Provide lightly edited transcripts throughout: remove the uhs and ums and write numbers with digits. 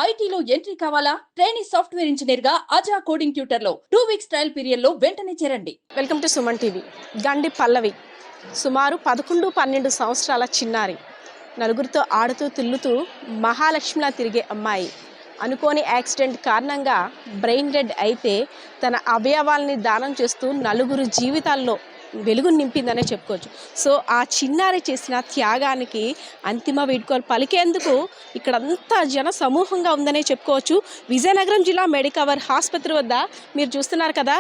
ఐటీలో ఎంట్రీ కావాలా? Trainee software engineer గా అజా కోడింగ్ ట్యూటర్ లో 2 వీక్స్ ట్రయల్ పీరియడ్ లో వెంటనే చేరండి. Welcome to Suman TV. గండి పల్లవి సుమారు 11-12 సంవత్సరాల చిన్నారి, నలుగురితో ఆడుతూ తిల్లుతూ మహాలక్ష్మిలా తిరిగే అమ్మాయి అనుకోని యాక్సిడెంట్ కారణంగా బ్రెయిన్ డెడ్ అయితే తన అవయవాల్ని దానం చేస్తూ నలుగురు జీవితాల్లో వెలుగు నింపిందనే చెప్పుకోవచ్చు. సో ఆ చిన్నారి చేసిన త్యాగానికి అంతిమ వీడ్కోలు పలికేందుకు ఇక్కడంతా జన సమూహంగా ఉందనే చెప్పుకోవచ్చు. విజయనగరం జిల్లా మెడికవర్ ఆసుపత్రి వద్ద మీరు చూస్తున్నారు కదా,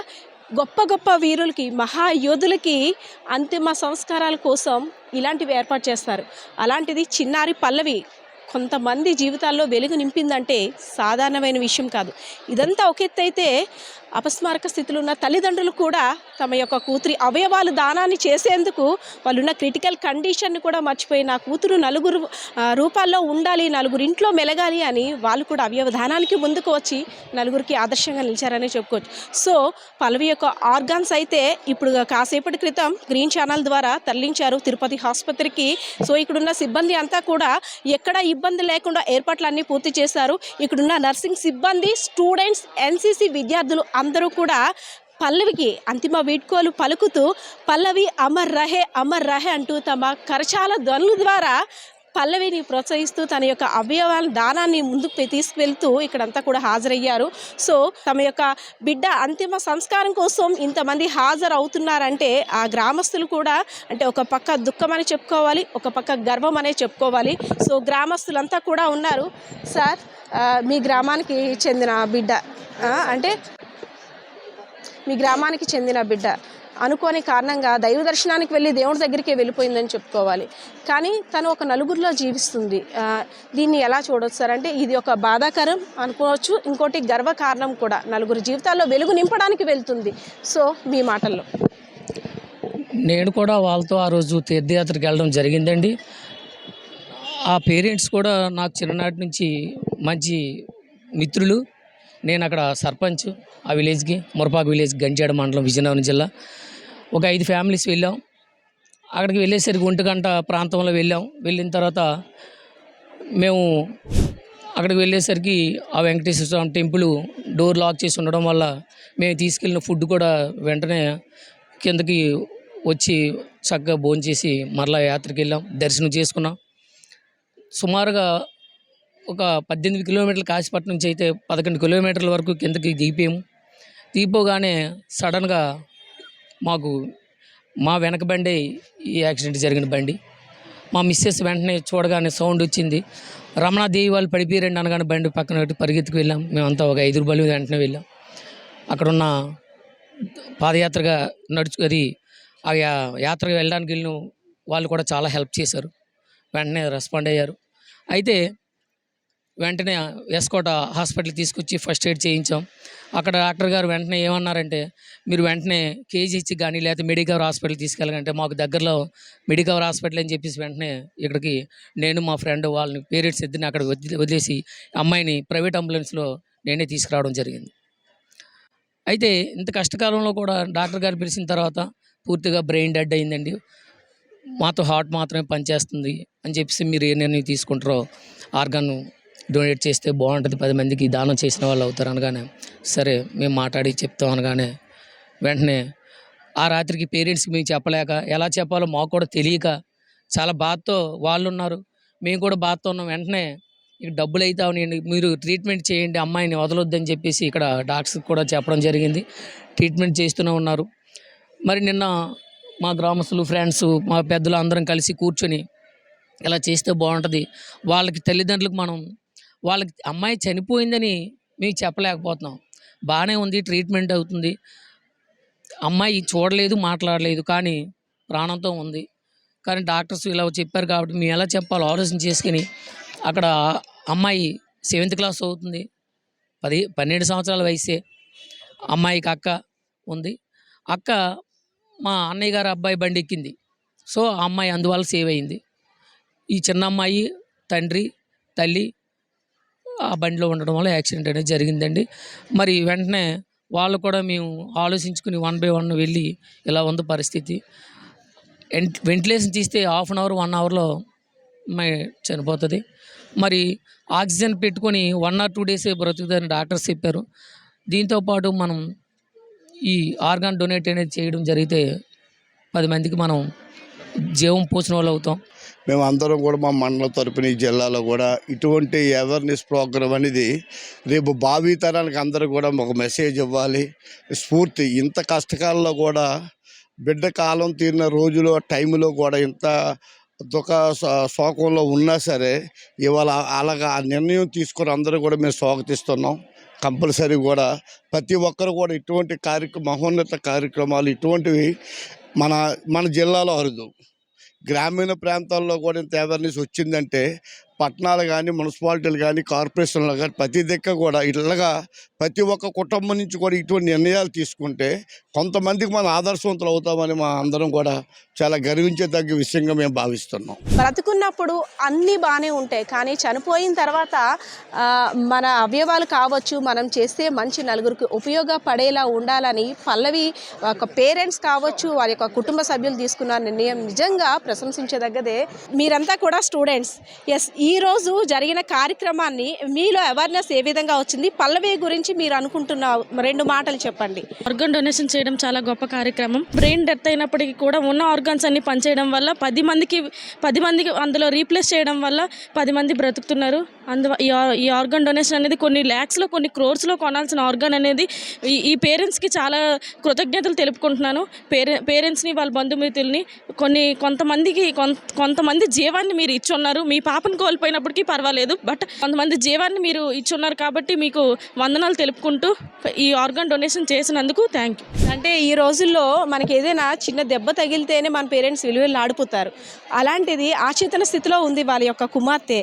గొప్ప గొప్ప వీరులకి, మహాయోధులకి అంతిమ సంస్కారాల కోసం ఇలాంటివి ఏర్పాటు చేస్తారు. అలాంటిది చిన్నారి పల్లవి కొంతమంది జీవితాల్లో వెలుగు నింపిందంటే సాధారణమైన విషయం కాదు. ఇదంతా ఒక ఎత్తు అయితే, అపస్మారక స్థితిలో ఉన్న తల్లిదండ్రులు కూడా తమ యొక్క కూతురి అవయవాలు దానాన్ని చేసేందుకు వాళ్ళున్న క్రిటికల్ కండిషన్ని కూడా మర్చిపోయి నా కూతురు నలుగురు రూపాల్లో ఉండాలి, నలుగురు ఇంట్లో మెలగాలి అని వాళ్ళు కూడా అవయవ దానానికి ముందుకు వచ్చి నలుగురికి ఆదర్శంగా నిలిచారనే చెప్పుకోవచ్చు. సో పల్లవి యొక్క ఆర్గాన్స్ అయితే ఇప్పుడు కాసేపటి క్రితం గ్రీన్ ఛానల్ ద్వారా తరలించారు తిరుపతి ఆసుపత్రికి. సో ఇక్కడున్న సిబ్బంది అంతా కూడా ఎక్కడ ఇబ్బంది లేకుండా ఏర్పాట్లన్నీ పూర్తి చేశారు. ఇక్కడున్న నర్సింగ్ సిబ్బంది, స్టూడెంట్స్, ఎన్సీసీ విద్యార్థులు అందరూ కూడా పల్లవికి అంతిమ వీడ్కోలు పలుకుతూ పల్లవి అమర్ రహే అంటూ తమ కరచాల ధ్వనుల ద్వారా పల్లవిని ప్రోత్సహిస్తూ తన యొక్క అవయవాల దానాన్ని ముందుకు తీసుకువెళ్తూ ఇక్కడంతా కూడా హాజరయ్యారు. సో తమ యొక్క బిడ్డ అంతిమ సంస్కారం కోసం ఇంతమంది హాజరు అవుతున్నారంటే ఆ గ్రామస్తులు కూడా అంటే ఒక పక్క దుఃఖం అని చెప్పుకోవాలి, ఒక పక్క గర్వం అనే చెప్పుకోవాలి. సో గ్రామస్తులంతా కూడా ఉన్నారు. సార్, మీ గ్రామానికి చెందిన బిడ్డ అంటే మీ గ్రామానికి చెందిన బిడ్డ అనుకోని కారణంగా దైవ దర్శనానికి వెళ్ళి దేవుడి దగ్గరికి వెళ్ళిపోయిందని చెప్పుకోవాలి. కానీ తను ఒక నలుగురిలో జీవిస్తుంది. దీన్ని ఎలా చూడవచ్చు సార్? అంటే ఇది ఒక బాధాకరం అనుకోవచ్చు, ఇంకోటి గర్వకారణం కూడా. నలుగురు జీవితాల్లో వెలుగు నింపడానికి వెళ్తుంది. సో మీ మాటల్లో. నేను కూడా వాళ్ళతో ఆ రోజు తీర్థయాత్రకు వెళ్ళడం జరిగిందండి. ఆ పేరెంట్స్ కూడా నాకు చిన్ననాటి నుంచి మంచి మిత్రులు. నేను అక్కడ సర్పంచ్ ఆ విలేజ్కి, మురపాకు విలేజ్, గంజాడ మండలం, విజయనగరం జిల్లా. ఒక 5 ఫ్యామిలీస్ వెళ్ళాం. అక్కడికి వెళ్ళేసరికి 1 గంట ప్రాంతంలో వెళ్ళిన తర్వాత మేము అక్కడికి వెళ్ళేసరికి ఆ వెంకటేశ్వర స్వామి టెంపుల్ డోర్ లాక్ చేసి ఉండడం వల్ల మేము తీసుకెళ్ళిన ఫుడ్ కూడా వెంటనే కిందకి వచ్చి చక్కగా భోంచేసి మరలా యాత్రకి వెళ్ళాం, దర్శనం చేసుకున్నాం. సుమారుగా ఒక 18 కిలోమీటర్ల కాశీపట్నం నుంచి అయితే 11 కిలోమీటర్ల వరకు కిందకి దిగిపోగానే సడన్గా మాకు మా వెనక బండి ఈ యాక్సిడెంట్ జరిగిన బండి. మా మిస్సెస్ వెంటనే చూడగానే సౌండ్ వచ్చింది, రమణాదేవి వాళ్ళు పడిపోయారండి అనగానే బండి పక్కన పెట్టి పరిగెత్తుకు వెళ్ళాం. మేమంతా ఒక 5 రూపాయలు వెంటనే వెళ్ళాం. అక్కడున్న పాదయాత్రగా ఆ యాత్రకు వెళ్ళడానికి వెళ్ళిన వాళ్ళు కూడా చాలా హెల్ప్ చేశారు, వెంటనే రెస్పాండ్ అయ్యారు. అయితే వెంటనే ఎస్కోట హాస్పిటల్కి తీసుకొచ్చి ఫస్ట్ ఎయిడ్ చేయించాం. అక్కడ డాక్టర్ గారు వెంటనే ఏమన్నారంటే, మీరు వెంటనే కేజీహెచ్ కానీ లేకపోతే మెడికవర్ హాస్పిటల్కి తీసుకెళ్ళాలంటే మాకు దగ్గరలో మెడికవర్ హాస్పిటల్ అని చెప్పేసి వెంటనే ఇక్కడికి నేను మా ఫ్రెండ్ వాళ్ళని పేరెంట్స్ ఇద్దరిని అక్కడ వదిలేసి అమ్మాయిని ప్రైవేట్ అంబులెన్స్లో నేనే తీసుకురావడం జరిగింది. అయితే ఇంత కష్టకాలంలో కూడా డాక్టర్ గారు పిలిచిన తర్వాత పూర్తిగా బ్రెయిన్ డెడ్ అయిందండి, మాతో హార్ట్ మాత్రమే పనిచేస్తుంది అని చెప్పేసి మీరు ఏ నిర్ణయం తీసుకుంటారో ఆర్గాన్ డొనేట్ చేస్తే బాగుంటుంది, 10 మందికి దానం చేసిన వాళ్ళు అవుతారు అనగానే సరే మేము మాట్లాడి చెప్తాం అనగానే వెంటనే ఆ రాత్రికి పేరెంట్స్కి మేము చెప్పలేక ఎలా చెప్పాలో మాకు కూడా తెలియక చాలా బాధతో వాళ్ళు ఉన్నారు, మేము కూడా బాధతో ఉన్నాం. వెంటనే ఇక డబ్బులు అయితే అవనండి, మీరు ట్రీట్మెంట్ చేయండి, అమ్మాయిని వదలొద్దని చెప్పేసి ఇక్కడ డాక్టర్స్కి కూడా చెప్పడం జరిగింది. ట్రీట్మెంట్ చేస్తూనే ఉన్నారు. మరి నిన్న మా గ్రామస్తులు, ఫ్రెండ్స్, మా పెద్దలు అందరం కలిసి కూర్చొని ఇలా చేస్తే బాగుంటుంది, వాళ్ళకి తల్లిదండ్రులకు వాళ్ళకి అమ్మాయి చనిపోయిందని మేము చెప్పలేకపోతున్నాం. బాగానే ఉంది, ట్రీట్మెంట్ అవుతుంది, అమ్మాయి చూడలేదు, మాట్లాడలేదు, కానీ ప్రాణంతో ఉంది. కానీ డాక్టర్స్ ఇలా చెప్పారు కాబట్టి మేము ఎలా చెప్పాలో ఆలోచన చేసుకుని అక్కడ అమ్మాయి 7th క్లాస్ అవుతుంది, 12 సంవత్సరాల వయసే. అమ్మాయికి అక్క ఉంది. అక్క మా అన్నయ్య గారు అబ్బాయి బండి ఎక్కింది. సో ఆ అమ్మాయి అందువల్ల సేవ్ అయింది. ఈ చిన్న అమ్మాయి తండ్రి, తల్లి ఆ బండిలో ఉండడం వల్ల యాక్సిడెంట్ అనేది జరిగిందండి. మరి వెంటనే వాళ్ళు కూడా మేము ఆలోచించుకుని 1 by 1 వెళ్ళి ఇలా ఉంది పరిస్థితి, వెంటిలేషన్ తీస్తే 1/2 అవర్ 1 అవర్లో అమ్మాయి చనిపోతుంది. మరి ఆక్సిజన్ పెట్టుకొని 1 or 2 డేసే బ్రతుకుతారని డాక్టర్స్ చెప్పారు. దీంతోపాటు మనం ఈ ఆర్గాన్ డొనేట్ అనేది చేయడం జరిగితే 10 మందికి మనం జీవం పోసిన వాళ్ళు అవుతాం. మేము అందరం కూడా మా మండలం తరపున ఈ జిల్లాలో కూడా ఇటువంటి అవేర్నెస్ ప్రోగ్రాం అనేది రేపు భావితరానికి అందరూ కూడా ఒక మెసేజ్ ఇవ్వాలి. స్ఫూర్తి ఇంత కష్టకాలంలో కూడా బిడ్డ కాలం తీరిన రోజులో టైంలో కూడా ఇంత దుఃఖ శోకంలో ఉన్నా సరే ఇవాళ అలాగా ఆ నిర్ణయం తీసుకొని అందరూ కూడా మేము స్వాగతిస్తున్నాం. కంపల్సరీ కూడా ప్రతి ఒక్కరు కూడా ఇటువంటి మహోన్నత కార్యక్రమాలు ఇటువంటివి మన జిల్లాలో అరుదు. గ్రామీణ ప్రాంతాల్లో కూడా ఇంత అవేర్నెస్ వచ్చిందంటే పట్టణాలు కానీ మున్సిపాలిటీలు కానీ కార్పొరేషన్లు కానీ ప్రతి దగ్గర కూడా ఇట్లాగా ప్రతి ఒక్క కుటుంబం నుంచి కూడా ఇటువంటి నిర్ణయాలు తీసుకుంటే కొంతమందికి మనం ఆదర్శవంతులు అవుతామని మా అందరం కూడా చాలా గర్వించేదగ్గ విషయంగా మేము భావిస్తున్నాం. బ్రతుకున్నప్పుడు అన్నీ బాగానే ఉంటాయి, కానీ చనిపోయిన తర్వాత మన అవయవాలు కావచ్చు, మనం చేస్తే మంచి నలుగురికి ఉపయోగపడేలా ఉండాలని పల్లవి ఒక పేరెంట్స్ కావచ్చు, వారి యొక్క కుటుంబ సభ్యులు తీసుకున్న నిర్ణయం నిజంగా ప్రశంసించదగ్గదే. మీరంతా కూడా స్టూడెంట్స్. ఎస్, ఈరోజు జరిగిన కార్యక్రమాన్ని మీలో అవేర్నెస్ ఏ విధంగా వచ్చింది? పల్లవి గురించి మీరు అనుకుంటున్న 2 మాటలు చెప్పండి. ఆర్గాన్ డొనేషన్ చేయడం చాలా గొప్ప కార్యక్రమం. బ్రెయిన్ డెత్ అయినప్పటికీ కూడా ఉన్న ఆర్గాన్స్ అన్ని పనిచేయడం వల్ల 10 మందికి అందులో రీప్లేస్ చేయడం వల్ల 10 మంది బ్రతుకుతున్నారు. ఈ ఆర్గాన్ డొనేషన్ అనేది కొన్ని ల్యాక్స్లో కొన్ని క్రోర్స్లో కొనాల్సిన ఆర్గాన్ అనేది ఈ పేరెంట్స్కి చాలా కృతజ్ఞతలు తెలుపుకుంటున్నాను. పేరెంట్స్ని, వాళ్ళ బంధుమిత్రుల్ని. కొంతమంది జీవాన్ని మీరు ఇచ్చున్నారు. మీ పాపను కోల్పోయినప్పటికీ పర్వాలేదు, బట్ కొంతమంది జీవాన్ని మీరు ఇచ్చున్నారు కాబట్టి మీకు వందనాలు తెలుపుకుంటూ ఈ ఆర్గాన్ డొనేషన్ చేసినందుకు థ్యాంక్ యూ. అంటే ఈ రోజుల్లో మనకి ఏదైనా చిన్న దెబ్బ తగిలితేనే మన పేరెంట్స్ విలువలు ఆడిపోతారు. అలాంటిది ఆచేతన స్థితిలో ఉంది వాళ్ళ యొక్క కుమార్తె.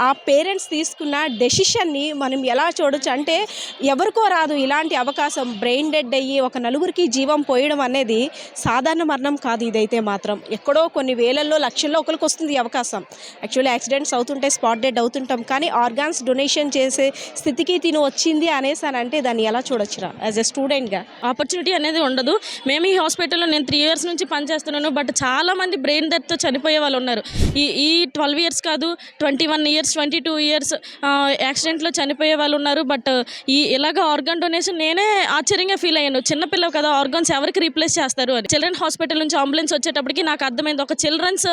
ఆ పేరెంట్స్ తీసుకున్న డెసిషన్ని మనం ఎలా చూడొచ్చు అంటే ఎవరికో రాదు ఇలాంటి అవకాశం. బ్రెయిన్ డెడ్ అయ్యి ఒక నలుగురికి జీవం పోయడం అనేది సాధారణ మరణం కాదు. ఇదైతే మాత్రం ఎక్కడో కొన్ని వేలల్లో లక్షల్లో ఒకరికి వస్తుంది ఈ అవకాశం. యాక్చువల్లీ యాక్సిడెంట్స్ అవుతుంటే స్పాట్ డెడ్ అవుతుంటాం, కానీ ఆర్గాన్స్ డొనేషన్ చేసే స్థితికి తిను వచ్చింది అనేసి అని అంటే దాన్ని ఎలా చూడొచ్చురా యాజ్ ఎ స్టూడెంట్గా? ఆపర్చునిటీ అనేది ఉండదు. మేము ఈ హాస్పిటల్లో నేను 3 years నుంచి పనిచేస్తున్నాను, బట్ చాలామంది బ్రెయిన్ డెత్తో చనిపోయే వాళ్ళు ఉన్నారు. ఈ 12 years కాదు, 21 years, 22 years యాక్సిడెంట్లో చనిపోయే వాళ్ళు ఉన్నారు. బట్ ఇలాగ ఆర్గాన్ డొనేషన్ నేనే ఆశ్చర్యంగా ఫీల్ అయ్యాను. చిన్నపిల్ల కదా, ఆర్గాన్స్ ఎవరికి రీప్లేస్ చేస్తారు అని. చిల్డ్రన్ హాస్పిటల్ నుంచి అంబులెన్స్ వచ్చేటప్పటికి నాకు అర్థమైంది, ఒక చిల్డ్రన్స్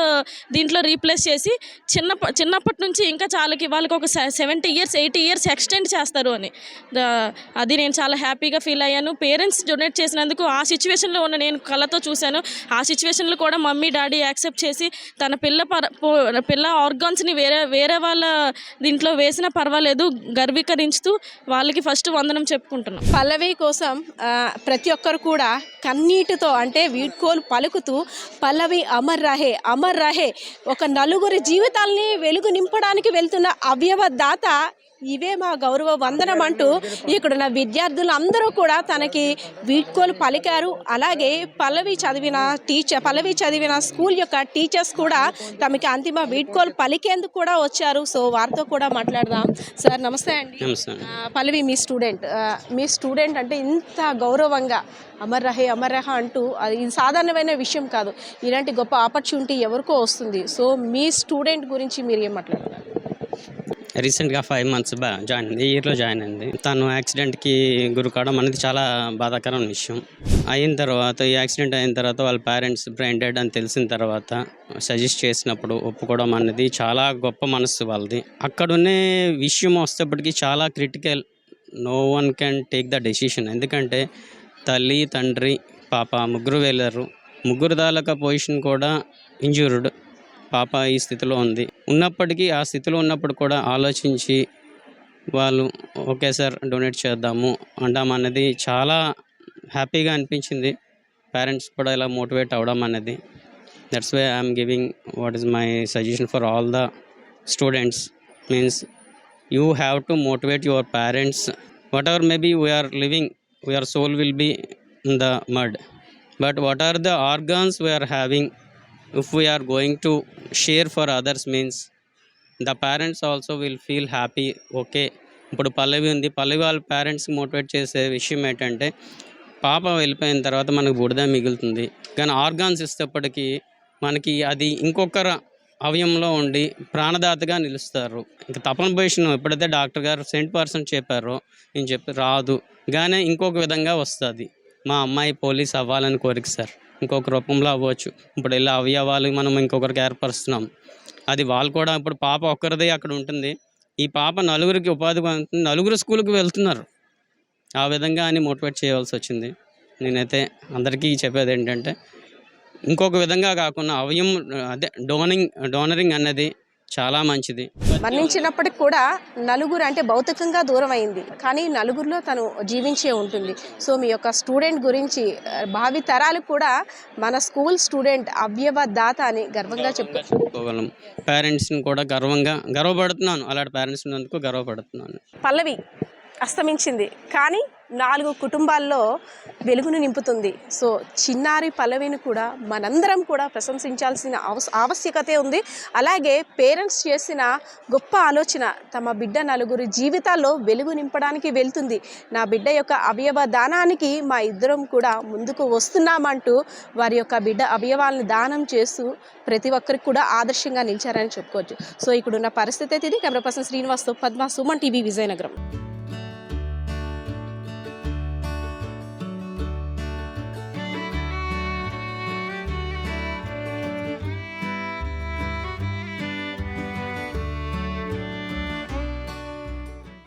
దీంట్లో రీప్లేస్ చేసి చిన్నప్పటి నుంచి ఇంకా వాళ్ళకి ఒక 70 years, 80 years ఎక్స్టెండ్ చేస్తారు అని. అది నేను చాలా హ్యాపీగా ఫీల్ అయ్యాను. పేరెంట్స్ డొనేట్ చేసినందుకు ఆ సిచ్యువేషన్లో ఉన్న నేను కళ్ళతో చూశాను. ఆ సిచ్యువేషన్లో కూడా మమ్మీ డాడీ యాక్సెప్ట్ చేసి తన పిల్ల ఆర్గాన్స్ని వేరే వాళ్ళ దీంట్లో వేసినా పర్వాలేదు గర్వీకరించుతూ వాళ్ళకి ఫస్ట్ వందనం చెప్పుకుంటున్నాం. పల్లవి కోసం ప్రతి ఒక్కరు కూడా కన్నీటితో అంటే వీడ్కోలు పలుకుతూ పల్లవి అమర్ రహే ఒక నలుగురి జీవితాల్ని వెలుగు నింపడానికి వెళ్తున్న అవయవ దాత, ఇవే మా గౌరవ వందనం అంటూ ఇక్కడున్న విద్యార్థులు అందరూ కూడా తనకి వీడ్కోలు పలికారు. అలాగే పల్లవి చదివిన స్కూల్ యొక్క టీచర్స్ కూడా తమకి అంతిమ వీడ్కోలు పలికేందుకు కూడా వచ్చారు. సో వారితో కూడా మాట్లాడదాం. సార్ నమస్తే అండి. పల్లవి మీ స్టూడెంట్ అంటే ఇంత గౌరవంగా అమర్ రహే అంటూ అది సాధారణమైన విషయం కాదు. ఇలాంటి గొప్ప ఆపర్చునిటీ ఎవరికో వస్తుంది. సో మీ స్టూడెంట్ గురించి మీరు ఏం మాట్లాడతారు? రీసెంట్గా 5 months ఈ ఇయర్లో జాయిన్ అయింది. తను యాక్సిడెంట్కి గురి కావడం అనేది చాలా బాధాకరమైన విషయం. ఈ యాక్సిడెంట్ అయిన తర్వాత వాళ్ళ పేరెంట్స్ బ్రెయిన్ డెడ్ అని తెలిసిన తర్వాత సజెస్ట్ చేసినప్పుడు ఒప్పుకోవడం అనేది చాలా గొప్ప మనసు వాళ్ళది. అక్కడున్నే విషయం వస్తేప్పటికి చాలా critical. No one can take the decision. ఎందుకంటే తల్లి, తండ్రి, పాప ముగ్గురు వెళ్ళారు. ముగ్గురు దాలక పొజిషన్ కూడా ఇంజూర్డ్. పాప ఈ స్థితిలో ఉన్నప్పటికీ ఆ స్థితిలో ఉన్నప్పుడు కూడా ఆలోచించి వాళ్ళు ఓకే సార్ డొనేట్ చేద్దాము అంటామన్నది చాలా హ్యాపీగా అనిపించింది. పేరెంట్స్ కూడా ఇలా మోటివేట్ అవ్వడం అనేది. That's why I'm giving what is my suggestion for all the students. Means you have to motivate your parents. Whatever maybe we're living, your soul will be in the mud, but what are the organs we're having, if we are going to share for others, means the parents also will feel happy. Okay, ఇప్పుడు పల్లవి ఉంది, పల్లవి వాళ్ళ పేరెంట్స్కి motivate చేసే విషయం ఏంటంటే పాప వెళ్ళిపోయిన తర్వాత మనకు బుడద మిగులుతుంది, కానీ ఆర్గాన్స్ ఇస్తేప్పటికీ మనకి అది ఇంకొకరు అవయంలో ఉండి ప్రాణదాతగా నిలుస్తారు. ఇంకా తపన పొజిషన్ ఎప్పుడైతే డాక్టర్ గారు 100% చెప్పారో నేను చెప్పి రాదు కానీ ఇంకొక విధంగా వస్తుంది. మా అమ్మాయి పోలీస్ అవ్వాలని కోరిక సార్. ఇంకొక రూపంలో అవ్వచ్చు. ఇప్పుడు ఇలా అవయవాలు మనం ఇంకొకరికి ఏర్పరుస్తున్నాం. అది వాళ్ళు కూడా ఇప్పుడు పాప ఒక్కరిదే అక్కడ ఉంటుంది. ఈ పాప నలుగురికి ఉపాధి పొందుతుంది. నలుగురు స్కూల్కి వెళ్తున్నారు. ఆ విధంగా అని మోటివేట్ చేయవలసి వచ్చింది. నేనైతే అందరికీ చెప్పేది ఏంటంటే ఇంకొక విధంగా కాకుండా అవయం అదే డోనరింగ్ అన్నది చాలా మంచిది. మరణించినప్పటికి కూడా నలుగురు అంటే భౌతికంగా దూరం అయింది, కానీ నలుగురిలో తను జీవించే ఉంటుంది. సో మీ యొక్క స్టూడెంట్ గురించి భావి తరాలకు కూడా మన స్కూల్ స్టూడెంట్ అవయవ దాత అని గర్వంగా చెప్పుకోగలం. పేరెంట్స్ని కూడా గర్వపడుతున్నాను. అలాంటి పేరెంట్స్ ఉన్నందుకు గర్వపడుతున్నాను. పల్లవి అస్తమించింది, కానీ 4 కుటుంబాల్లో వెలుగును నింపుతుంది. సో చిన్నారి పల్లవిని కూడా మనందరం కూడా ప్రశంసించాల్సిన ఆవశ్యకత ఉంది. అలాగే పేరెంట్స్ చేసిన గొప్ప ఆలోచన, తమ బిడ్డ నలుగురు జీవితాల్లో వెలుగు నింపడానికి వెళ్తుంది. నా బిడ్డ యొక్క అవయవ దానానికి మా ఇద్దరం కూడా ముందుకు వస్తున్నామంటూ వారి యొక్క బిడ్డ అవయవాలను దానం చేస్తూ ప్రతి ఒక్కరికి కూడా ఆదర్శంగా నిలిచారని చెప్పుకోవచ్చు. సో ఇక్కడున్న పరిస్థితి అయితే ఇది. కెమెరా పర్సన్ శ్రీనివాస్తో పద్మ, సుమన్ టీవీ, విజయనగరం.